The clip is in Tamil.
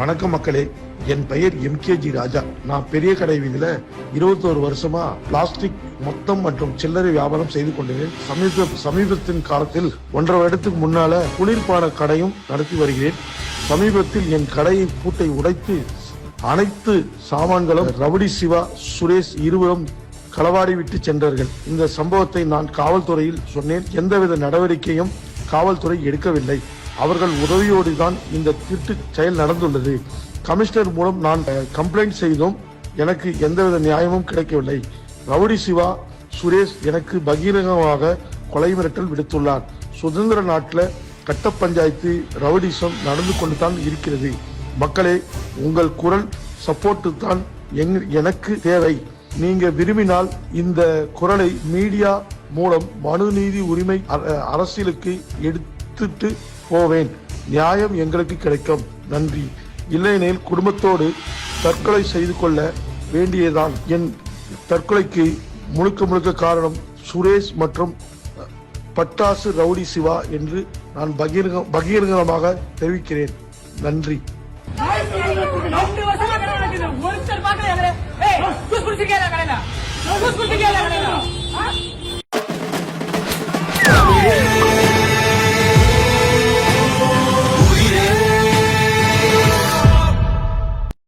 வணக்கம் மக்களே, என் பெயர் MKG ராஜா. நான் பெரிய கடை வீதியில 21 வருஷமா பிளாஸ்டிக் மொத்தம் மற்றும் சில்லறை வியாபாரம் செய்து கொண்டிருந்தேன். சமீபத்தின் காலத்தில் 1.5 வருடத்துக்கு முன்னால குளிர்பான கடையும் நடத்தி வருகிறேன். சமீபத்தில் என் கடையை பூட்டை உடைத்து அனைத்து சாமான்களும் ரவுடி சிவா, சுரேஷ் இருவரும் களவாடி விட்டு சென்றார்கள். இந்த சம்பவத்தை நான் காவல்துறையில் சொன்னேன். எந்தவித நடவடிக்கையும் காவல்துறை எடுக்கவில்லை. அவர்கள் உதவியோடு தான் இந்த திருட்டு செயல் நடந்துள்ளது. கமிஷனர் மூலம் நான் கம்ப்ளைண்ட் செய்தும் எனக்கு எந்தவித நியாயமும் கிடைக்கவில்லை. ரவுடி சிவா, சுரேஷ் எனக்கு பகிரங்கமாக கொலை மிரட்டல் விடுத்துள்ளார். சுதந்திர நாட்டில் கட்ட பஞ்சாயத்து ரவுடிசம் நடந்து கொண்டு தான் இருக்கிறது. மக்களே, உங்கள் குரல் சப்போர்ட்டு தான் எனக்கு தேவை. நீங்க விரும்பினால் இந்த குரலை மீடியா மூலம் மனு நீதி உரிமை அரசியலுக்கு எடுத்துட்டு போவேன். நியாயம் எங்களுக்கு கிடைக்கும். நன்றி. இல்லையெனில் குடும்பத்தோடு தற்கொலை செய்து கொள்ள வேண்டியதான். என் தற்கொலைக்கு முழுக்க காரணம் சுரேஷ் மற்றும் பட்டாசு ரவுடி சிவா என்று நான் பகிரங்கமாக தெரிவிக்கிறேன். நன்றி. ஒருத்தர் பாக்கல